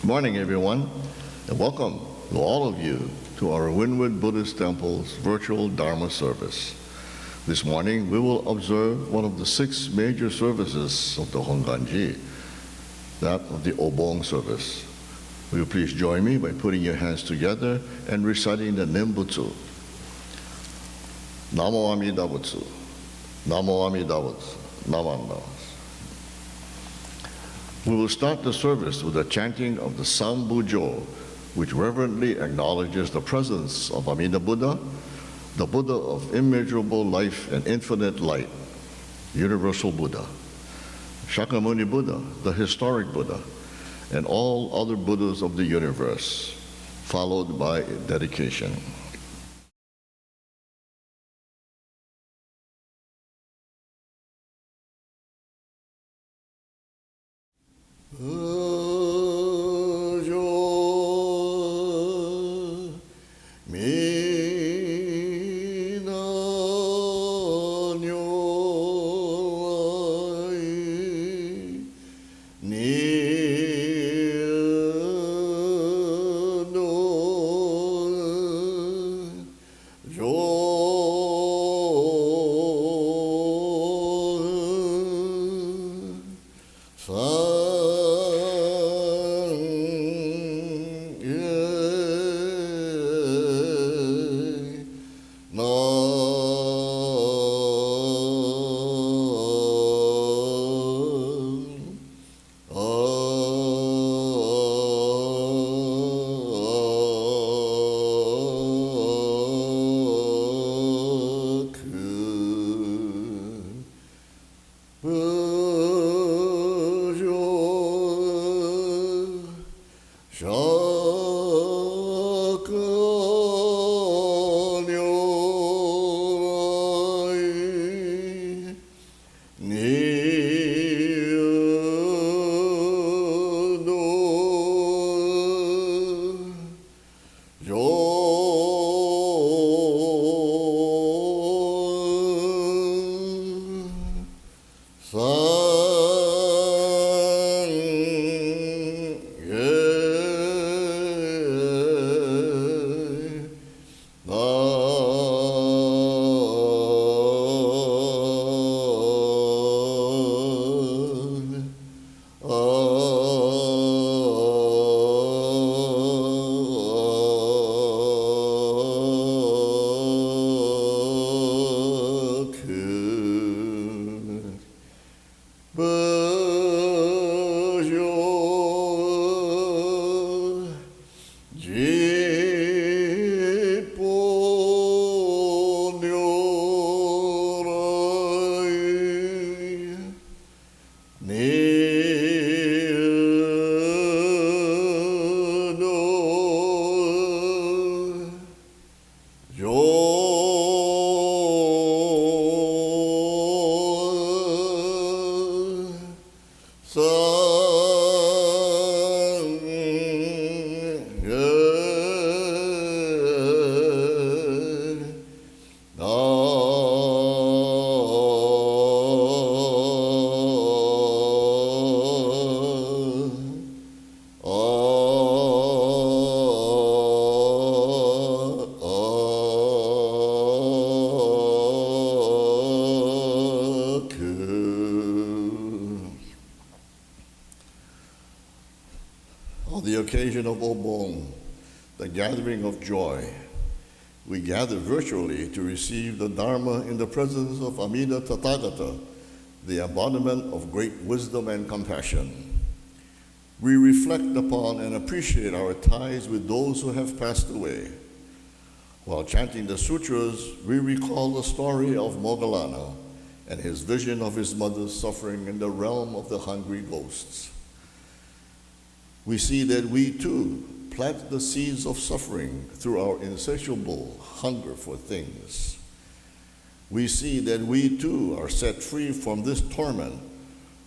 Morning, everyone, and welcome to all of you to our Windward Buddhist Temple's virtual Dharma service. This morning, we will observe one of the 6 major services of the Hongwanji, that of the Obon service. Will you please join me by putting your hands together and reciting the Nembutsu. Namo Amida Butsu, Namo Amida Butsu, Namanda. We will start the service with the chanting of the Sanbutsuge, which reverently acknowledges the presence of Amida Buddha, the Buddha of immeasurable life and infinite light, universal Buddha, Shakyamuni Buddha, the historic Buddha, and all other Buddhas of the universe, followed by dedication. On the occasion of Obon, the gathering of joy, we gather virtually to receive the Dharma in the presence of Amida Tathagata, the embodiment of great wisdom and compassion. We reflect upon and appreciate our ties with those who have passed away. While chanting the sutras, we recall the story of Moggallana and his vision of his mother's suffering in the realm of the hungry ghosts. We see that we too plant the seeds of suffering through our insatiable hunger for things. We see that we too are set free from this torment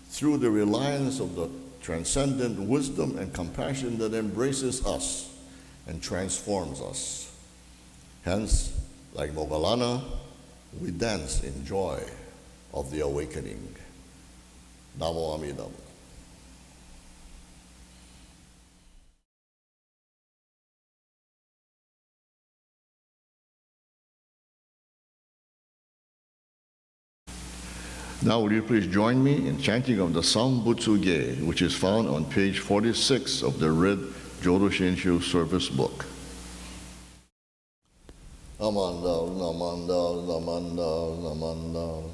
through the reliance of the transcendent wisdom and compassion that embraces us and transforms us. Hence, like Moggallana, we dance in joy of the awakening. Namo Amida Butsu. Now will you please join me in chanting of the Sanbutsuge, which is found on page 46 of the red Jodo Shinshu service book. Namanda, namanda, namanda, namanda.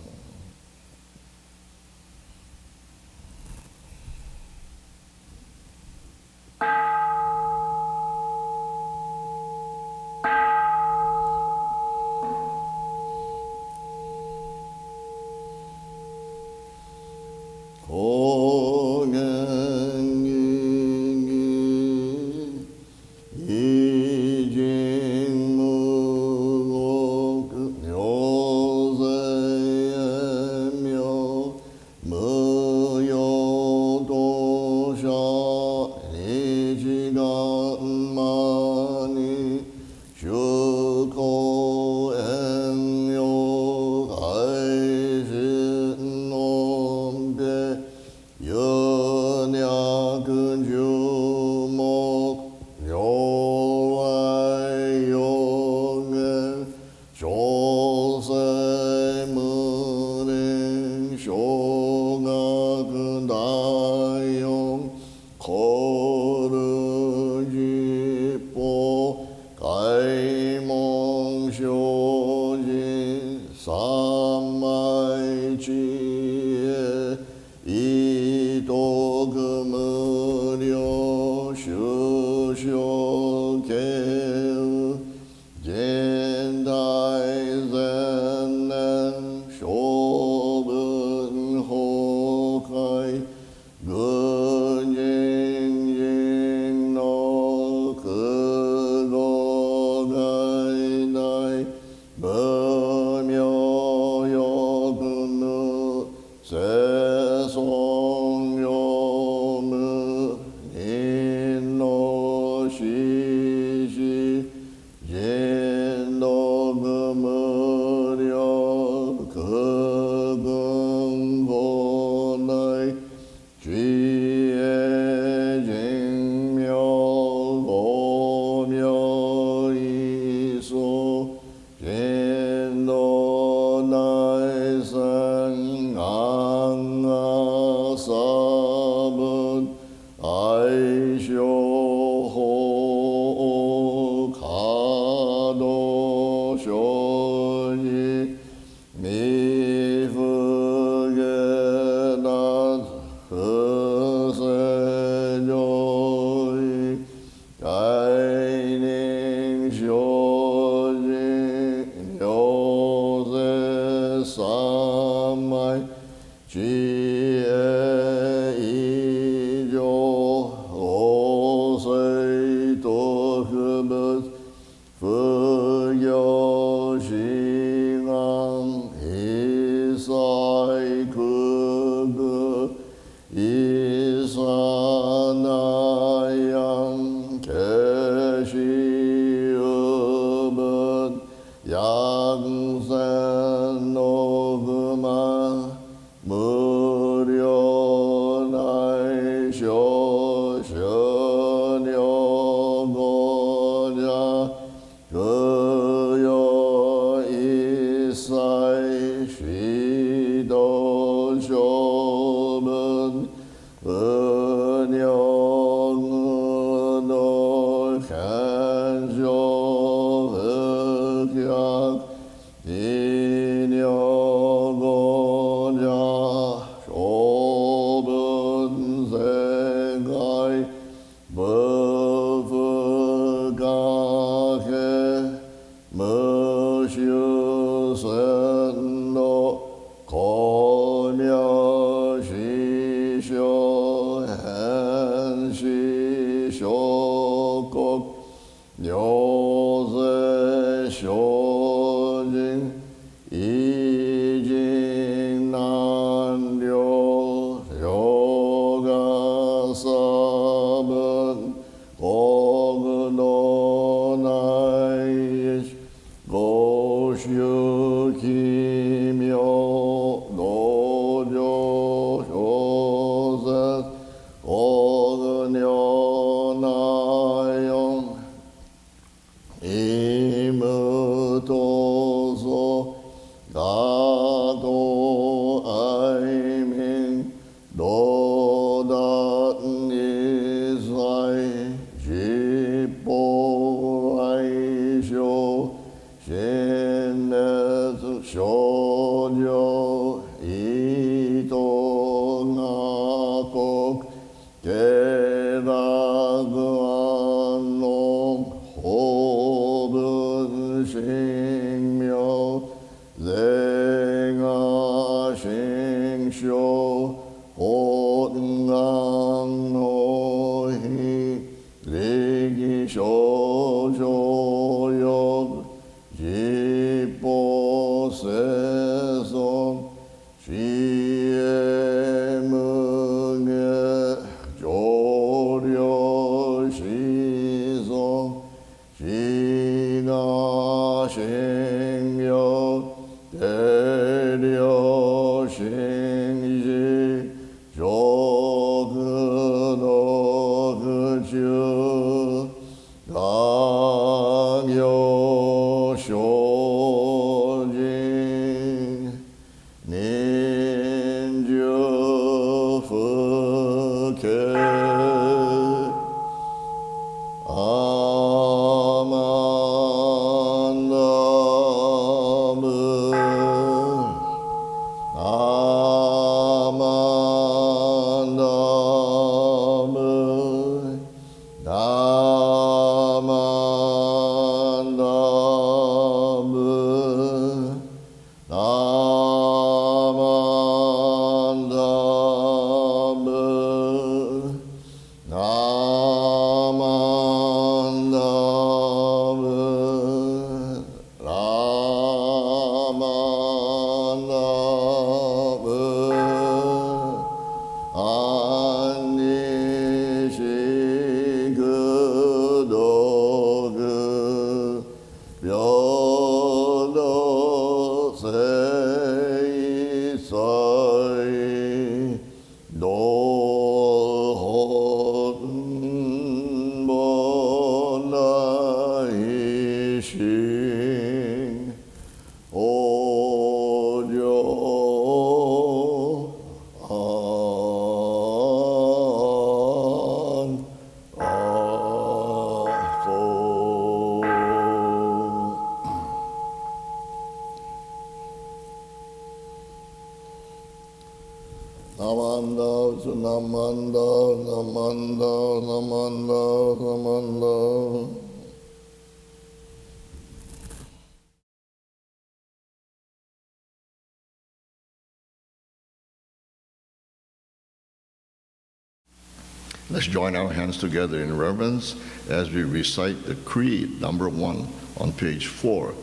Let's join our hands together in reverence as we recite the Creed, number 1, on page 4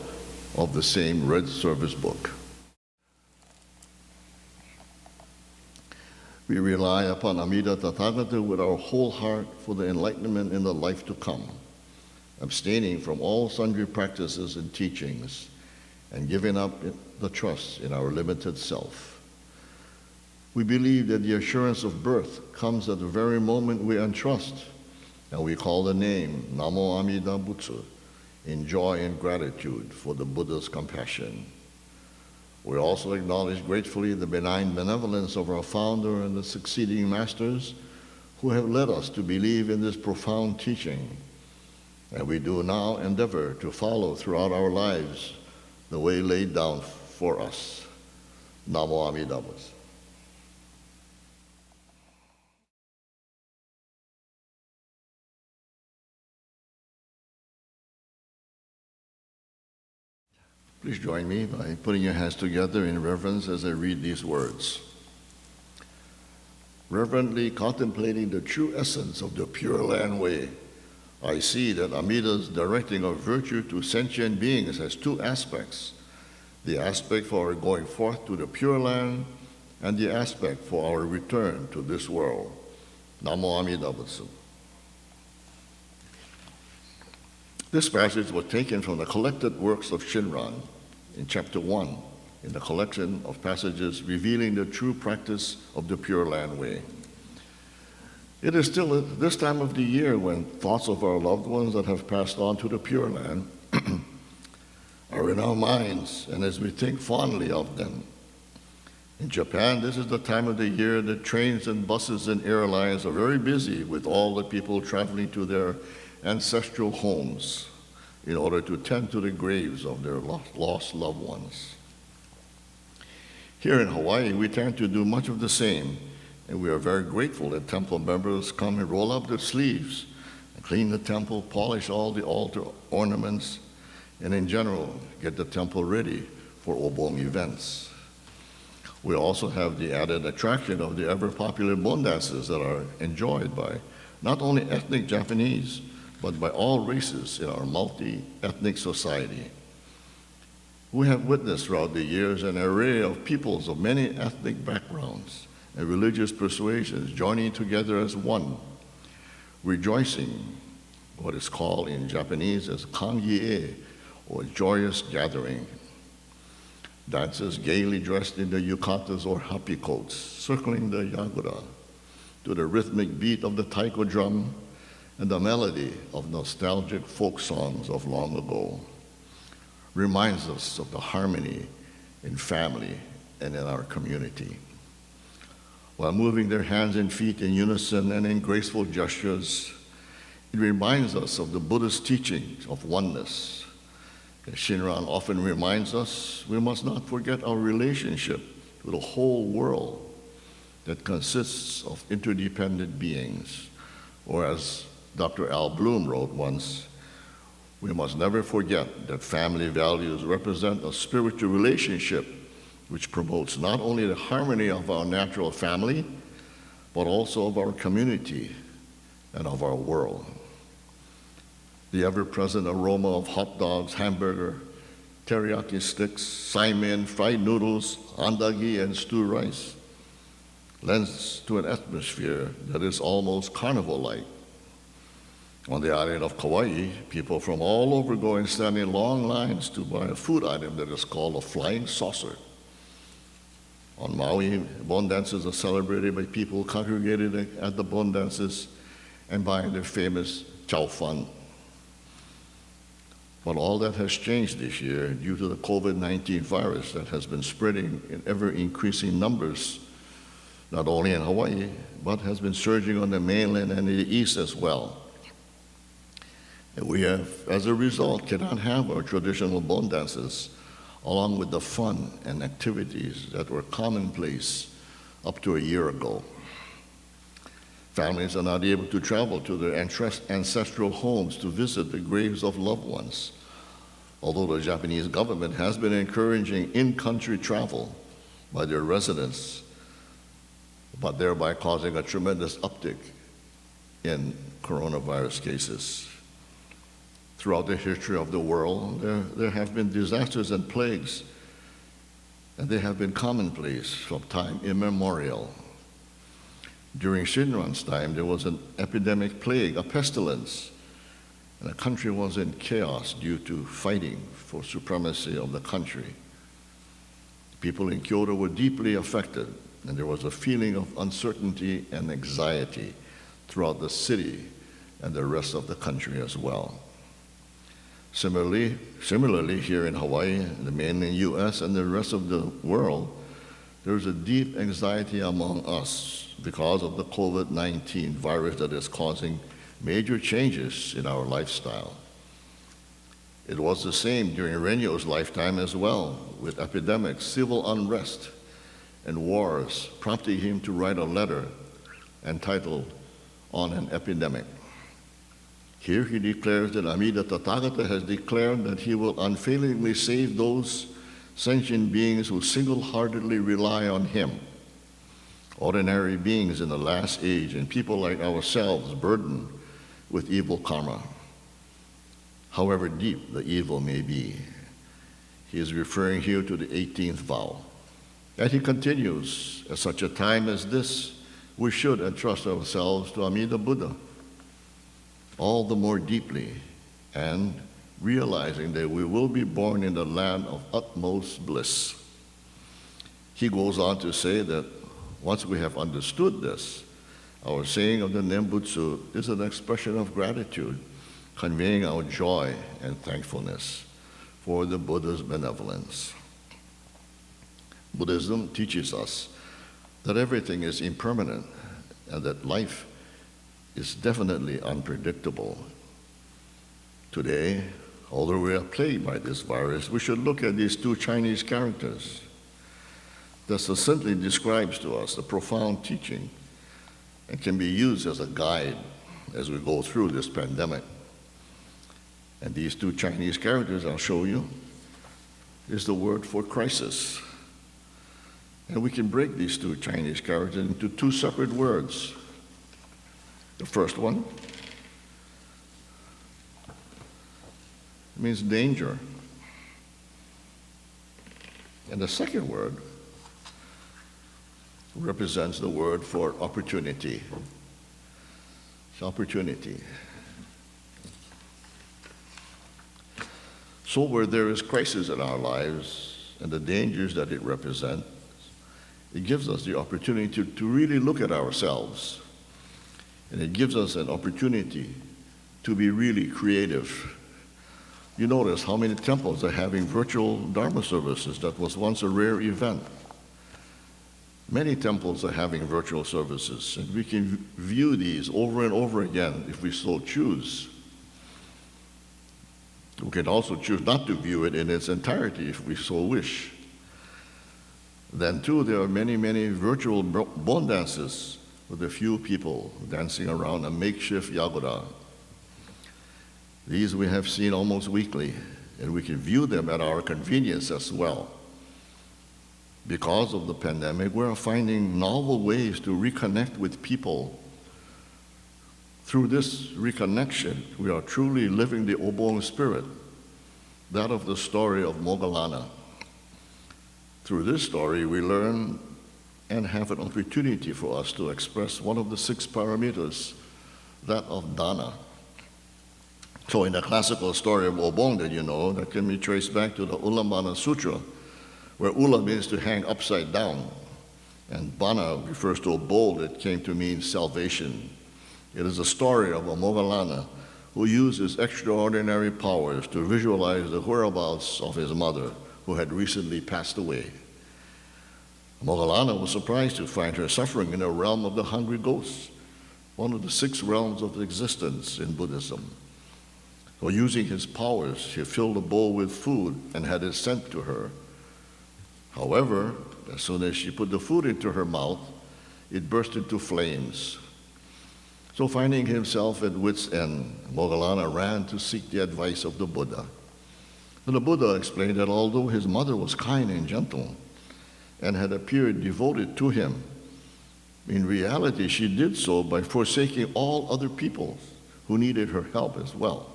of the same Red Service book. We rely upon Amida Tathagata with our whole heart for the enlightenment in the life to come, abstaining from all sundry practices and teachings, and giving up the trust in our limited self. We believe that the assurance of birth comes at the very moment we entrust, and we call the name Namo Amida Butsu in joy and gratitude for the Buddha's compassion. We also acknowledge gratefully the benign benevolence of our founder and the succeeding masters who have led us to believe in this profound teaching, and we do now endeavor to follow throughout our lives the way laid down for us. Namo Amida Butsu. Please join me by putting your hands together in reverence as I read these words. Reverently contemplating the true essence of the Pure Land Way, I see that Amida's directing of virtue to sentient beings has two aspects: the aspect for our going forth to the Pure Land and the aspect for our return to this world. Namo Amida Butsu. This passage was taken from the collected works of Shinran in chapter 1 in the collection of passages revealing the true practice of the Pure Land Way. It is still this time of the year when thoughts of our loved ones that have passed on to the Pure Land are in our minds, and as we think fondly of them. In Japan, this is the time of the year that trains and buses and airlines are very busy with all the people traveling to their ancestral homes in order to tend to the graves of their lost loved ones. Here in Hawaii, we tend to do much of the same, and we are very grateful that temple members come and roll up their sleeves and clean the temple, polish all the altar ornaments, and in general, get the temple ready for Obon events. We also have the added attraction of the ever-popular Bon dances that are enjoyed by not only ethnic Japanese, but by all races in our multi-ethnic society. We have witnessed throughout the years an array of peoples of many ethnic backgrounds and religious persuasions joining together as one, rejoicing, what is called in Japanese as kangie, or joyous gathering. Dancers gaily dressed in their yukatas or happy coats, circling the yagura to the rhythmic beat of the taiko drum and the melody of nostalgic folk songs of long ago, reminds us of the harmony in family and in our community. while moving their hands and feet in unison and in graceful gestures. It reminds us of the Buddhist teachings of oneness. As Shinran often reminds us, we must not forget our relationship to the whole world that consists of interdependent beings. Or as Dr. Al Bloom wrote once, we must never forget that family values represent a spiritual relationship which promotes not only the harmony of our natural family, but also of our community and of our world. The ever-present aroma of hot dogs, hamburger, teriyaki sticks, saimin, fried noodles, andagi, and stewed rice lends to an atmosphere that is almost carnival-like. On the island of Kauai, people from all over go and stand in long lines to buy a food item that is called a flying saucer. On Maui, Bon dances are celebrated by people congregated at the Bon dances and buying their famous chow fan. But all that has changed this year due to the COVID-19 virus that has been spreading in ever-increasing numbers, not only in Hawaii, but has been surging on the mainland and in the east as well. And we have, as a result, cannot have our traditional Bon dances along with the fun and activities that were commonplace up to a year ago. Families are not able to travel to their ancestral homes to visit the graves of loved ones, although the Japanese government has been encouraging in-country travel by their residents, but thereby causing a tremendous uptick in coronavirus cases. Throughout the history of the world, there have been disasters and plagues, and they have been commonplace from time immemorial. During Shinran's time, there was an epidemic plague, a pestilence, and the country was in chaos due to fighting for supremacy of the country. People in Kyoto were deeply affected, and there was a feeling of uncertainty and anxiety throughout the city and the rest of the country as well. Similarly, here in Hawaii, the mainland U.S., and the rest of the world, there is a deep anxiety among us because of the COVID-19 virus that is causing major changes in our lifestyle. It was the same during Renyo's lifetime as well, with epidemics, civil unrest, and wars, prompting him to write a letter entitled On an Epidemic. Here he declares that Amida Tathagata has declared that he will unfailingly save those sentient beings who single-heartedly rely on him, ordinary beings in the last age and people like ourselves burdened with evil karma, however deep the evil may be. He is referring here to the 18th vow. And he continues, at such a time as this, we should entrust ourselves to Amida Buddha, all the more deeply, and realizing that we will be born in the land of utmost bliss. He goes on to say that once we have understood this, our saying of the Nembutsu is an expression of gratitude, conveying our joy and thankfulness for the Buddha's benevolence. Buddhism teaches us that everything is impermanent and that life is definitely unpredictable. Today, although we are plagued by this virus, we should look at these two Chinese characters that succinctly describes to us the profound teaching and can be used as a guide as we go through this pandemic. And these two Chinese characters I'll show you is the word for crisis. And we can break these two Chinese characters into two separate words. The first one means danger. And the second word represents the word for opportunity. It's opportunity. So where there is crisis in our lives and the dangers that it represents, it gives us the opportunity to really look at ourselves. And it gives us an opportunity to be really creative. You notice how many temples are having virtual Dharma services. That was once a rare event. Many temples are having virtual services, and we can view these over and over again if we so choose. We can also choose not to view it in its entirety if we so wish. Then, too, there are many, many virtual Bon dances with a few people dancing around a makeshift yagoda. These we have seen almost weekly, and we can view them at our convenience as well. Because of the pandemic, we are finding novel ways to reconnect with people. Through this reconnection, we are truly living the Obon spirit, that of the story of Moggallana. Through this story, we learn and have an opportunity for us to express one of the 6 paramitas, that of dana. So in the classical story of Obon that you know, that can be traced back to the Ullambana Sutra, where Ulla means to hang upside down, and Bana refers to a bowl that came to mean salvation. It is a story of a Moggallana who used his extraordinary powers to visualize the whereabouts of his mother, who had recently passed away. Moggallana was surprised to find her suffering in the realm of the hungry ghosts, one of the 6 realms of existence in Buddhism. So using his powers, he filled the bowl with food and had it sent to her. However, as soon as she put the food into her mouth, it burst into flames. So finding himself at wit's end, Moggallana ran to seek the advice of the Buddha. And the Buddha explained that although his mother was kind and gentle and had appeared devoted to him, in reality she did so by forsaking all other people who needed her help as well.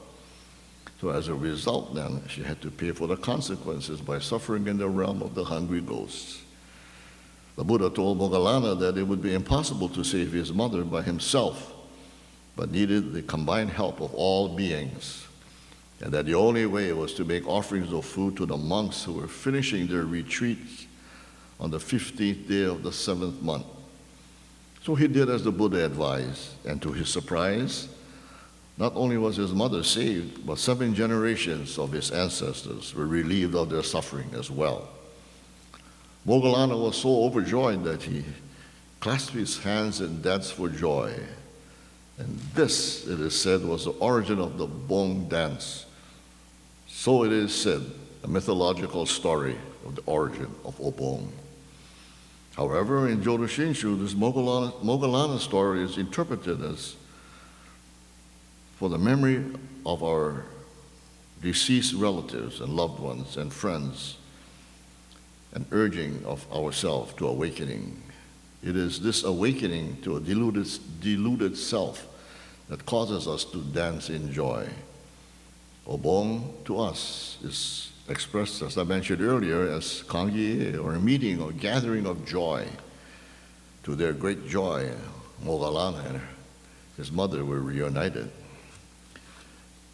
So as a result then, she had to pay for the consequences by suffering in the realm of the hungry ghosts. The Buddha told Moggallana that it would be impossible to save his mother by himself, but needed the combined help of all beings, and that the only way was to make offerings of food to the monks who were finishing their retreats on the 15th day of the 7th month. So he did as the Buddha advised, and to his surprise, not only was his mother saved, but 7 generations of his ancestors were relieved of their suffering as well. Moggallana was so overjoyed that he clasped his hands and danced for joy. And this, it is said, was the origin of the Bong dance. So it is said, a mythological story of the origin of Obon. However, in Jodo Shinshu, this Moggallana story is interpreted as for the memory of our deceased relatives and loved ones and friends, an urging of ourselves to awakening. It is this awakening to a deluded self that causes us to dance in joy. Obon to us is expressed, as I mentioned earlier, as kangie, or a meeting or gathering of joy. To their great joy, Moggallana and his mother were reunited.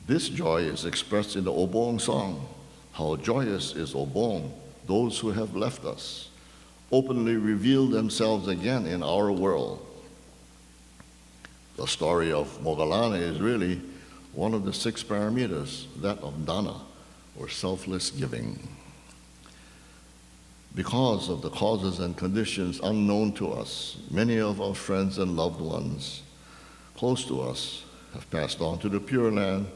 This joy is expressed in the Obon song. How joyous is Obon, those who have left us, openly reveal themselves again in our world. The story of Moggallana is really one of the 6 paramitas, that of dana, or selfless giving. Because of the causes and conditions unknown to us, many of our friends and loved ones close to us have passed on to the Pure Land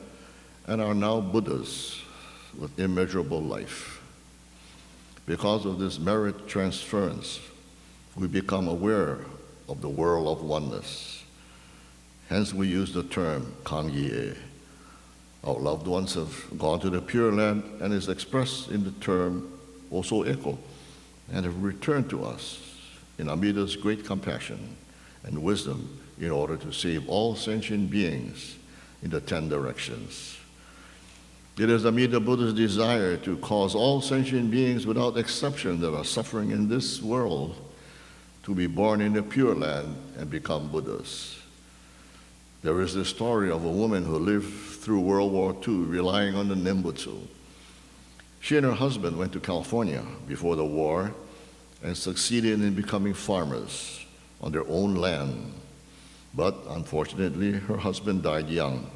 and are now Buddhas with immeasurable life. Because of this merit transference, we become aware of the world of oneness. Hence we use the term kangie. Our loved ones have gone to the Pure Land and is expressed in the term oso eko, and have returned to us in Amida's great compassion and wisdom in order to save all sentient beings in the 10 directions. It is Amida Buddha's desire to cause all sentient beings without exception that are suffering in this world to be born in the Pure Land and become Buddhas. There is the story of a woman who lived through World War II relying on the Nembutsu. She and her husband went to California before the war and succeeded in becoming farmers on their own land. But unfortunately, her husband died young.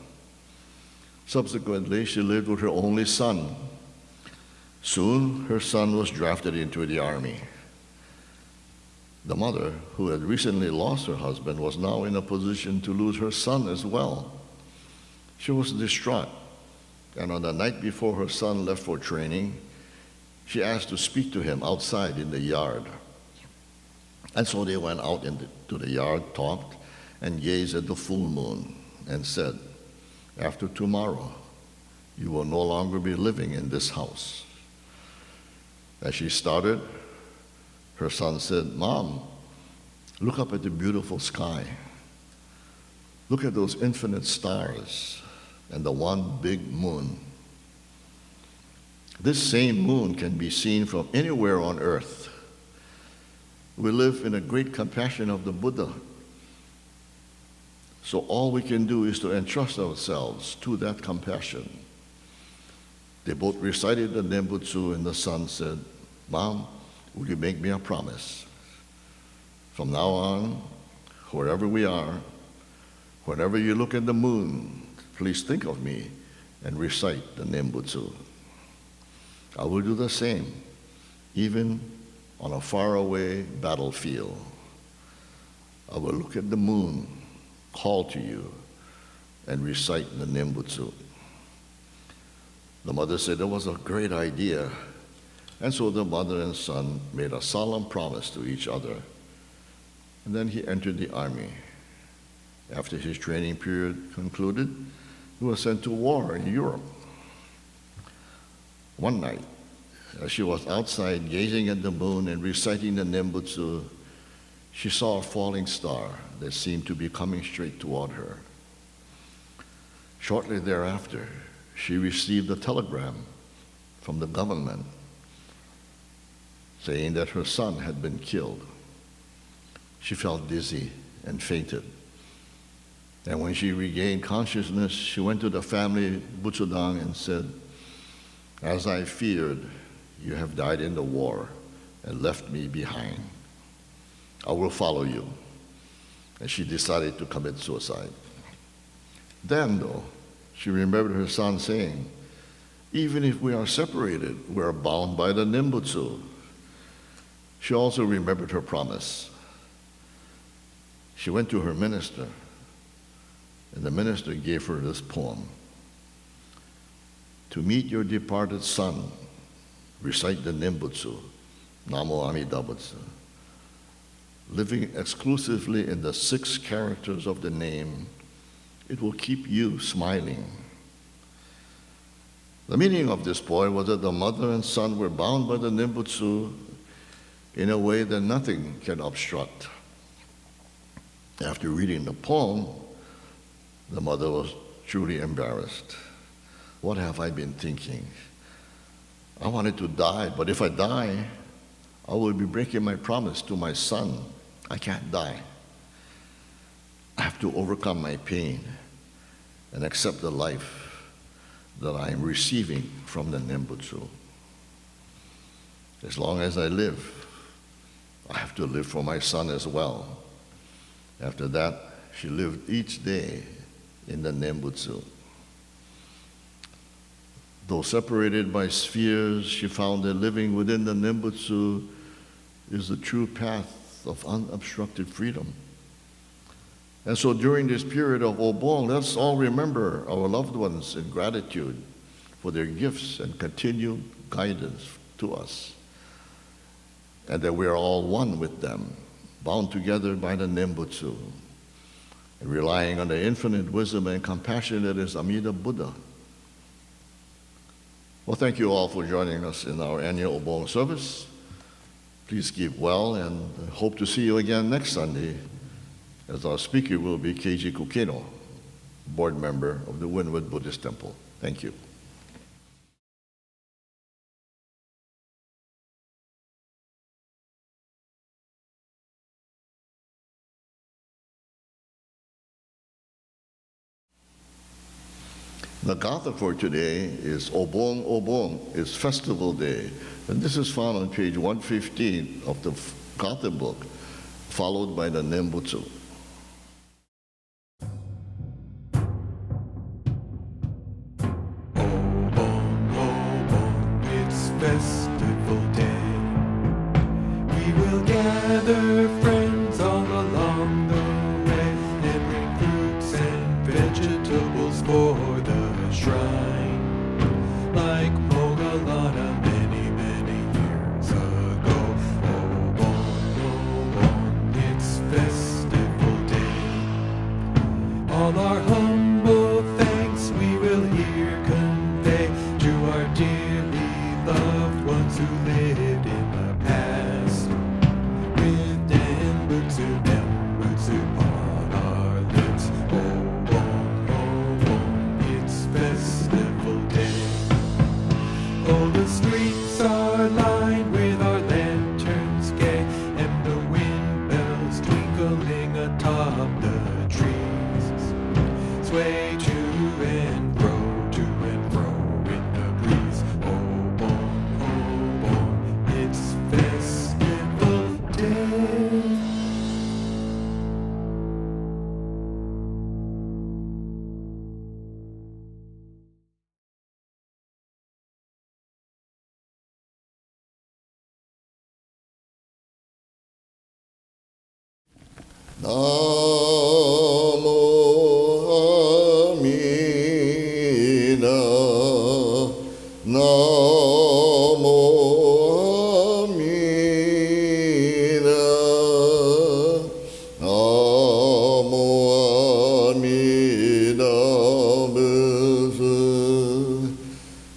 Subsequently, she lived with her only son. Soon, her son was drafted into the army. The mother, who had recently lost her husband, was now in a position to lose her son as well. She was distraught, and on the night before her son left for training, she asked to speak to him outside in the yard. And so they went out into the yard, talked, and gazed at the full moon, and said, "After tomorrow, you will no longer be living in this house." As she started, her son said, "Mom, look up at the beautiful sky. Look at those infinite stars and the one big moon. This same moon can be seen from anywhere on earth. We live in a great compassion of the Buddha. So all we can do is to entrust ourselves to that compassion." They both recited the Nembutsu, and the son said, "Mom, will you make me a promise? From now on, wherever we are, whenever you look at the moon, please think of me and recite the Nembutsu. I will do the same, even on a faraway battlefield. I will look at the moon, call to you, and recite the Nembutsu." The mother said it was a great idea, and so the mother and son made a solemn promise to each other. And then he entered the army. After his training period concluded, he was sent to war in Europe. One night, as she was outside gazing at the moon and reciting the Nembutsu, she saw a falling star that seemed to be coming straight toward her. Shortly thereafter, she received a telegram from the government saying that her son had been killed. She felt dizzy and fainted. And when she regained consciousness, she went to the family Butsudang and said, "As I feared, you have died in the war and left me behind. I will follow you." And she decided to commit suicide. Then, though, she remembered her son saying, "Even if we are separated, we are bound by the Nembutsu." She also remembered her promise. She went to her minister, and the minister gave her this poem. "To meet your departed son, recite the Nembutsu, Namo Amida Butsu. Living exclusively in the 6 characters of the name, it will keep you smiling." The meaning of this poem was that the mother and son were bound by the Nembutsu in a way that nothing can obstruct. After reading the poem, the mother was truly embarrassed. What have I been thinking? I wanted to die, but if I die, I will be breaking my promise to my son. I can't die. I have to overcome my pain and accept the life that I am receiving from the Nembutsu. As long as I live, I have to live for my son as well. After that, she lived each day in the Nembutsu. Though separated by spheres, she found that living within the Nembutsu is the true path of unobstructed freedom. And so during this period of Obon, let's all remember our loved ones in gratitude for their gifts and continued guidance to us, and that we are all one with them, bound together by the Nembutsu, and relying on the infinite wisdom and compassion that is Amida Buddha. Well, thank you all for joining us in our annual Obon service. Please keep well, and hope to see you again next Sunday, as our speaker will be Keiji Kukino, board member of the Windward Buddhist Temple. Thank you. The Gatha for today is Obon Obon, it's festival day. And this is found on page 115 of the Gatha book, followed by the Nembutsu. Obon, Obon, it's festival day. We will gather All our humble thanks we will here convey to our dearly loved ones who lived in the past. With Nembutsu, Nembutsu on our lips. Oh, it's festival day. Oh, the streets are lined with our lanterns gay, and the wind bells twinkling atop the trees. Sway to and fro in the breeze. Obon, it's festival day. Namo Amida, Namo Amida, Namo Amida Butsu,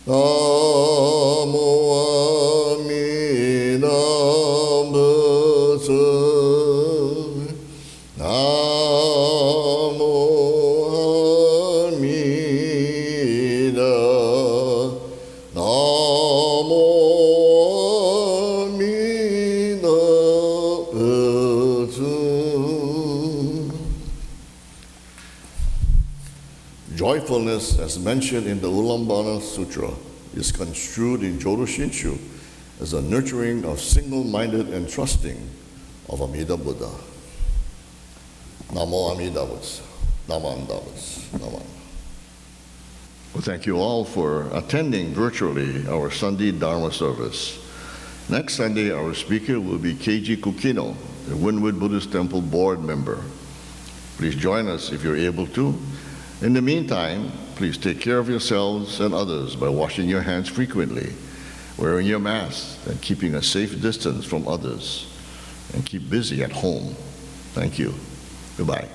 Namo Amida Butsu. Namo Amida, Namo Amida Butsu. Joyfulness, as mentioned in the Ulambana Sutra, is construed in Jodo Shinshu as a nurturing of single-minded and trusting of Amida Buddha. Namo Amida Butsu. Naman Butsu. Naman. Well, thank you all for attending virtually our Sunday Dharma service. Next Sunday, our speaker will be Keiji Kukino, the Windward Buddhist Temple board member. Please join us if you're able to. In the meantime, please take care of yourselves and others by washing your hands frequently, wearing your mask, and keeping a safe distance from others. And keep busy at home. Thank you. Goodbye.